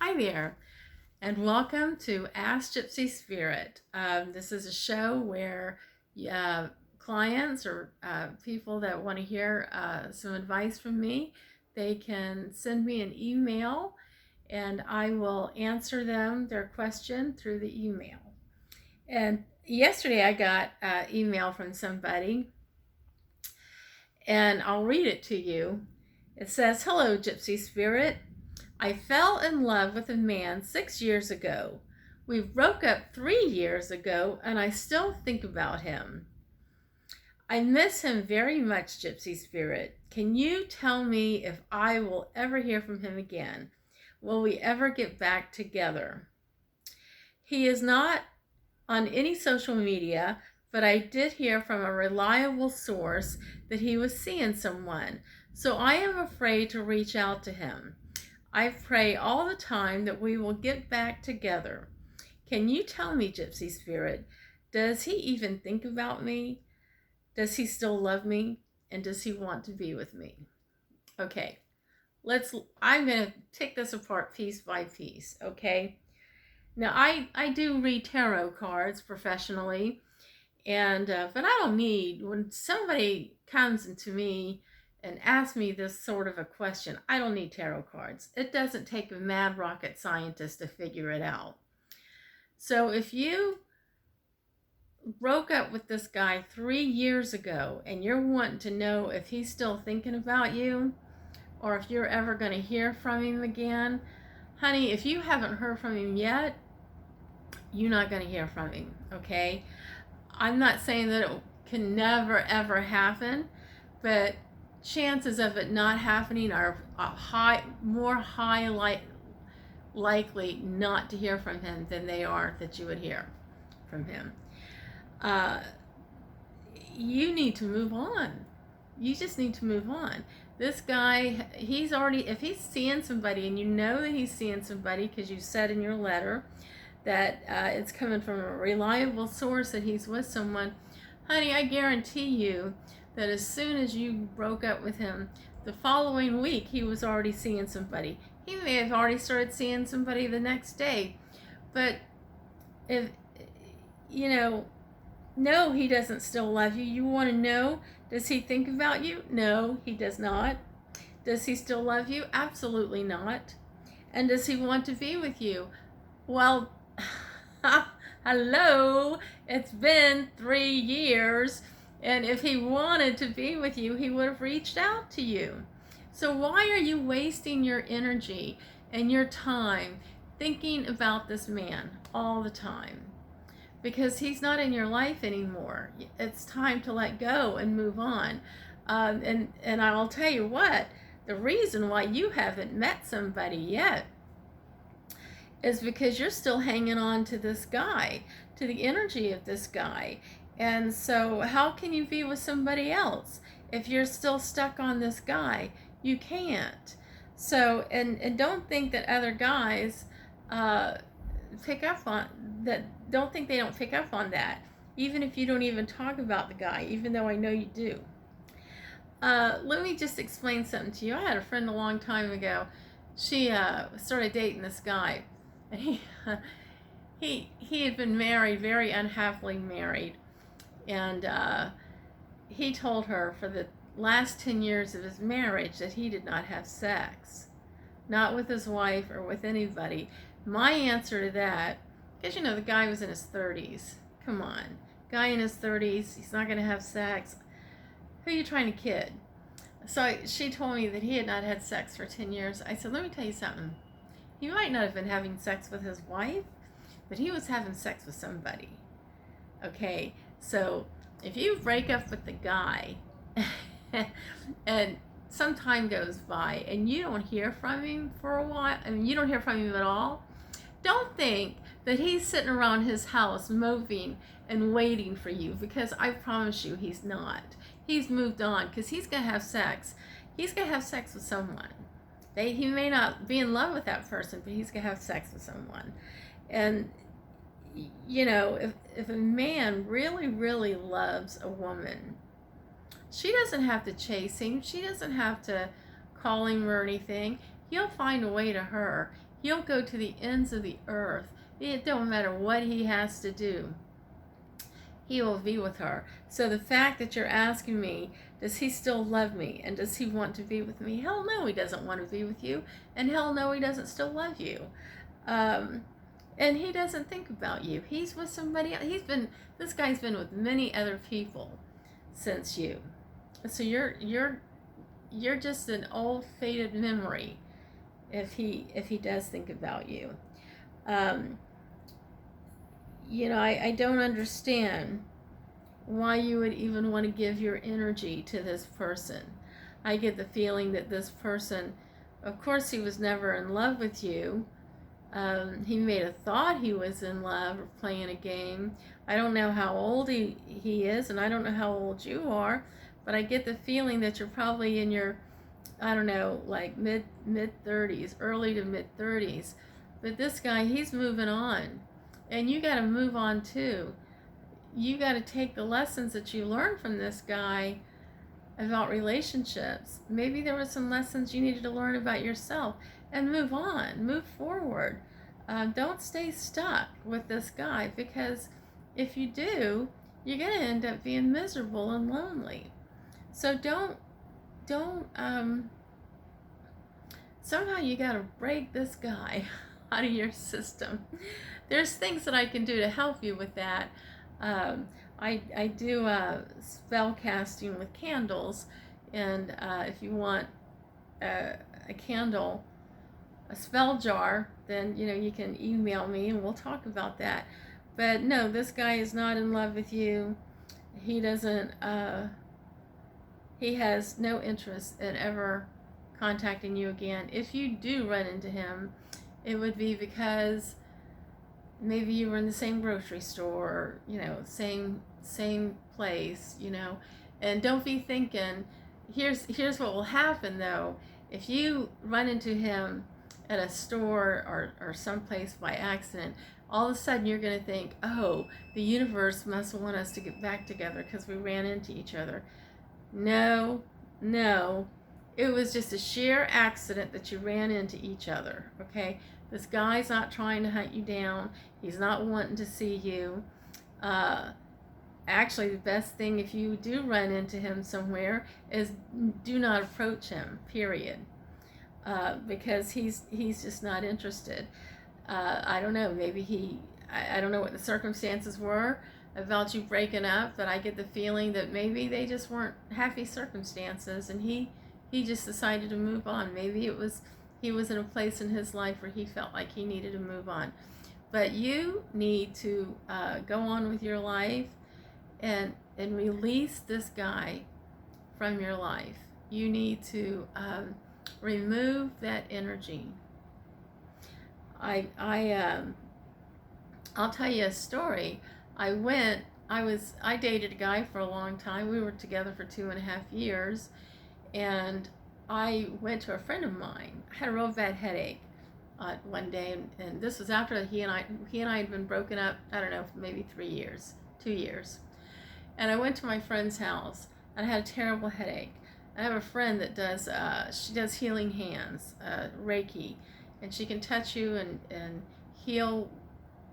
Hi there, and welcome to Ask Gypsy Spirit. This is a show where uh, clients or people that want to hear some advice from me, they can send me an email and I will answer their question through the email. And yesterday I got an email from somebody, and I'll read it to you. It says, "Hello, Gypsy Spirit. I fell in love with a man 6 years ago. We broke up 3 years ago, and I still think about him. I miss him very much, Gypsy Spirit. Can you tell me if I will ever hear from him again? Will we ever get back together? He is not on any social media, but I did hear from a reliable source that he was seeing someone, so I am afraid to reach out to him. I pray all the time that we will get back together. Can you tell me, Gypsy Spirit, does he even think about me? Does he still love me? And does he want to be with me?" Okay, I'm going to take this apart piece by piece, okay? Now, I do read tarot cards professionally, but I don't need, when somebody comes into me and asks me this sort of a question, I don't need tarot cards. It doesn't take a mad rocket scientist to figure it out. So if you broke up with this guy 3 years ago and you're wanting to know if he's still thinking about you or if you're ever going to hear from him again, honey, if you haven't heard from him yet, you're not going to hear from him, okay? I'm not saying that it can never ever happen, but chances of it not happening are likely not to hear from him than they are that you would hear from him. You need to move on. You just need to move on. This guy, if he's seeing somebody, and you know that he's seeing somebody because you said in your letter that it's coming from a reliable source that he's with someone, honey, I guarantee you that as soon as you broke up with him, the following week he was already seeing somebody. He may have already started seeing somebody the next day. But if, no, he doesn't still love you. You want to know, does he think about you? No, he does not. Does he still love you? Absolutely not. And does he want to be with you? Well, hello, it's been 3 years, and if he wanted to be with you, he would have reached out to you. So why are you wasting your energy and your time thinking about this man all the time? Because he's not in your life anymore. It's time to let go and move on. And I'll tell you what, the reason why you haven't met somebody yet is because you're still hanging on to this guy, to the energy of this guy. And so how can you be with somebody else if you're still stuck on this guy? You can't. So, and don't think that other guys pick up on that. Don't think they don't pick up on that, even if you don't even talk about the guy, even though I know you do. Let me just explain something to you. I had a friend a long time ago. She started dating this guy, and he had been married, very unhappily married, and he told her for the last 10 years of his marriage that he did not have sex, not with his wife or with anybody. My answer to that, because the guy was in his 30s. Come on, guy in his 30s, he's not going to have sex. Who are you trying to kid? So she told me that he had not had sex for 10 years. I said, let me tell you something. He might not have been having sex with his wife, but he was having sex with somebody. Okay, so if you break up with the guy and some time goes by and you don't hear from him for a while, you don't hear from him at all, don't think that he's sitting around his house moping and waiting for you, because I promise you he's not. He's moved on, because he's going to have sex. He's going to have sex with someone. He may not be in love with that person, but he's going to have sex with someone. And, if a man really, really loves a woman, she doesn't have to chase him. She doesn't have to call him or anything. He'll find a way to her. He'll go to the ends of the earth. It don't matter what he has to do. He will be with her. So the fact that you're asking me, does he still love me? And does he want to be with me? Hell no, he doesn't want to be with you. And hell no, he doesn't still love you. And he doesn't think about you. He's with somebody else. This guy's been with many other people since you. So you're just an old faded memory if he does think about you. I don't understand why you would even want to give your energy to this person. I get the feeling that this person, of course, he was never in love with you. He may have thought he was in love or playing a game. I don't know how old he is, and I don't know how old you are, but I get the feeling that you're probably in your, I don't know, like mid 30s, early to mid 30s. But this guy, he's moving on. And you got to move on too. You got to take the lessons that you learned from this guy about relationships. Maybe there were some lessons you needed to learn about yourself and move on, move forward. Don't stay stuck with this guy, because if you do, you're going to end up being miserable and lonely. So don't somehow you got to break this guy out of your system. There's things that I can do to help you with that. I do spell casting with candles, and if you want a candle, a spell jar, then you can email me and we'll talk about that. But no, this guy is not in love with you. He doesn't. He has no interest in ever contacting you again. If you do run into him, it would be because maybe you were in the same grocery store, same place, and don't be thinking, here's what will happen though. If you run into him at a store or someplace by accident, all of a sudden you're going to think, oh, the universe must want us to get back together because we ran into each other. No, it was just a sheer accident that you ran into each other, okay? This guy's not trying to hunt you down. He's not wanting to see you. Actually, the best thing, if you do run into him somewhere, is do not approach him, period. Because he's just not interested. I don't know, maybe I don't know what the circumstances were about you breaking up, but I get the feeling that maybe they just weren't happy circumstances, and he just decided to move on. Maybe he was in a place in his life where he felt like he needed to move on. But you need to go on with your life and release this guy from your life. You need to remove that energy. I'll tell you a story. I dated a guy for a long time. We were together for 2.5 years, and I went to a friend of mine. I had a real bad headache one day, and this was after he and I had been broken up, I don't know, maybe 2 years. And I went to my friend's house, and I had a terrible headache. I have a friend that she does healing hands, Reiki, and she can touch you and heal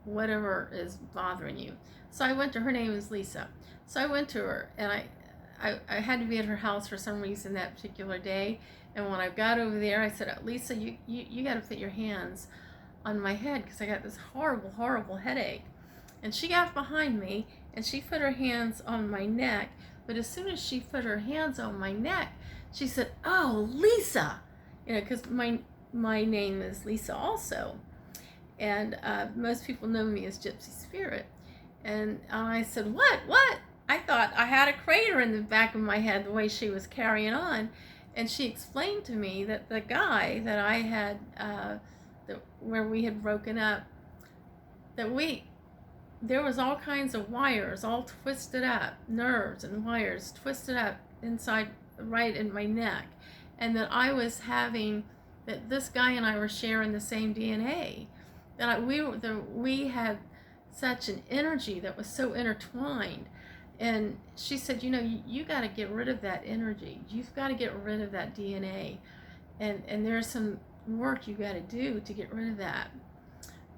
whatever is bothering you. So I went to her. Name is Lisa. So I went to her, and I had to be at her house for some reason that particular day. And when I got over there, I said, Lisa, you got to put your hands on my head because I got this horrible headache. And she got behind me, and she put her hands on my neck. But as soon as she put her hands on my neck, she said, oh, Lisa, because my name is Lisa also. And most people know me as Gypsy Spirit. And I said, what? I thought I had a crater in the back of my head the way she was carrying on. And she explained to me that the guy that I had, where we had broken up, there was all kinds of wires all twisted up, nerves and wires twisted up inside, right in my neck. And that that this guy and I were sharing the same DNA. That we had such an energy that was so intertwined. And she said, you got to get rid of that energy. You've got to get rid of that DNA. And there are some work you got to do to get rid of that,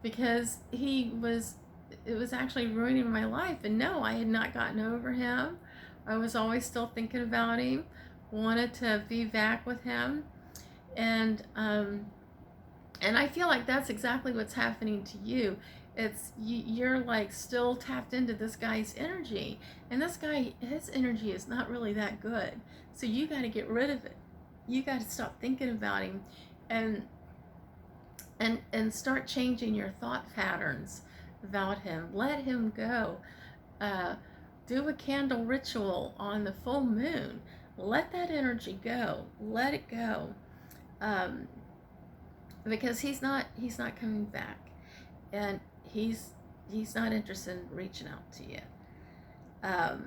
because it was actually ruining my life. And no, I had not gotten over him. I was always still thinking about him, wanted to be back with him. And I feel like that's exactly what's happening to you. You're like still tapped into this guy's energy, and this guy, his energy is not really that good. So you got to get rid of it. You got to stop thinking about him, and start changing your thought patterns about him. Let him go. Uh, do a candle ritual on the full moon. Let that energy go. Let it go. Um, because he's not coming back, and he's not interested in reaching out to you. um,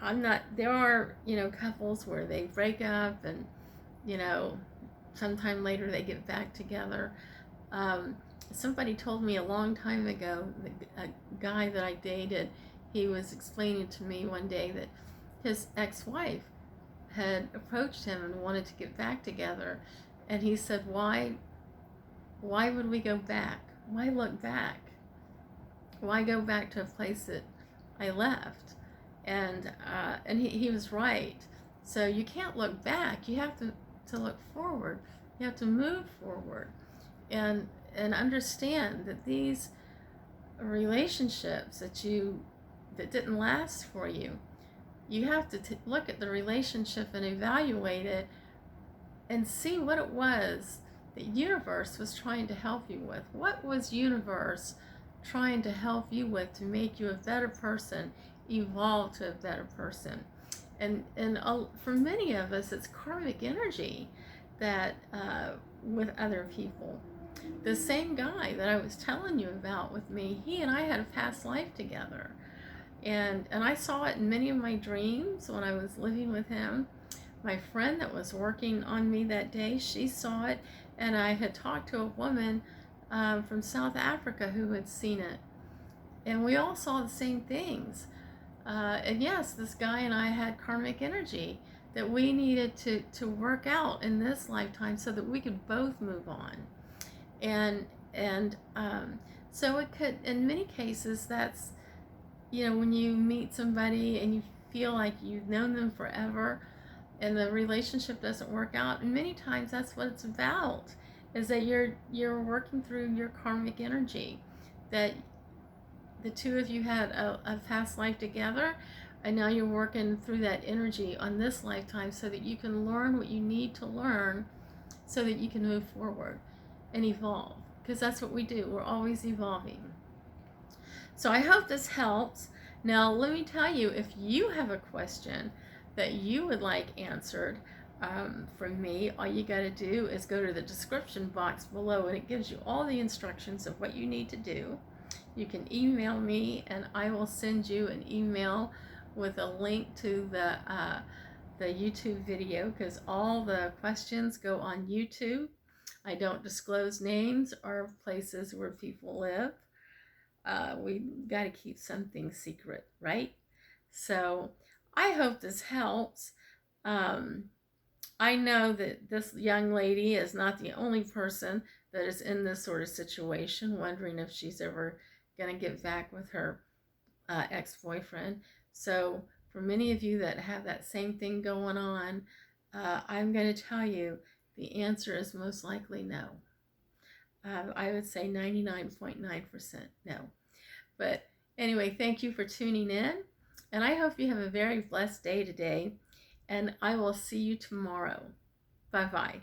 I'm not, there are, couples where they break up, and sometime later they get back together. um, Somebody told me a long time ago, a guy that I dated, he was explaining to me one day that his ex-wife had approached him and wanted to get back together. And he said, why would we go back? Why look back? Why go back to a place that I left? And he was right. So you can't look back. You have to look forward. You have to move forward, and understand that these relationships that didn't last for you, you have to look at the relationship and evaluate it, and see what it was the universe was trying to help you with. What was universe trying to help you with to make you a better person, evolve to a better person? And for many of us, it's karmic energy that with other people. The same guy that I was telling you about with me, he and I had a past life together. And I saw it in many of my dreams when I was living with him. My friend that was working on me that day, she saw it, and I had talked to a woman from South Africa who had seen it. And we all saw the same things. And yes, this guy and I had karmic energy that we needed to work out in this lifetime so that we could both move on. And so it could, in many cases, that's, when you meet somebody and you feel like you've known them forever and the relationship doesn't work out, and many times that's what it's about, is that you're working through your karmic energy, that the two of you had a past life together, and now you're working through that energy on this lifetime so that you can learn what you need to learn so that you can move forward and evolve, because that's what we do. We're always evolving. So I hope this helps. Now let me tell you, if you have a question that you would like answered from me, all you got to do is go to the description box below, and it gives you all the instructions of what you need to do. You can email me, and I will send you an email with a link to the YouTube video, because all the questions go on YouTube. I don't disclose names or places where people live. We got to keep something secret, right? So I hope this helps. I know that this young lady is not the only person that is in this sort of situation, wondering if she's ever going to get back with her ex-boyfriend. So for many of you that have that same thing going on, I'm going to tell you the answer is most likely no. I would say 99.9% no. But anyway, thank you for tuning in, and I hope you have a very blessed day today, and I will see you tomorrow. Bye-bye.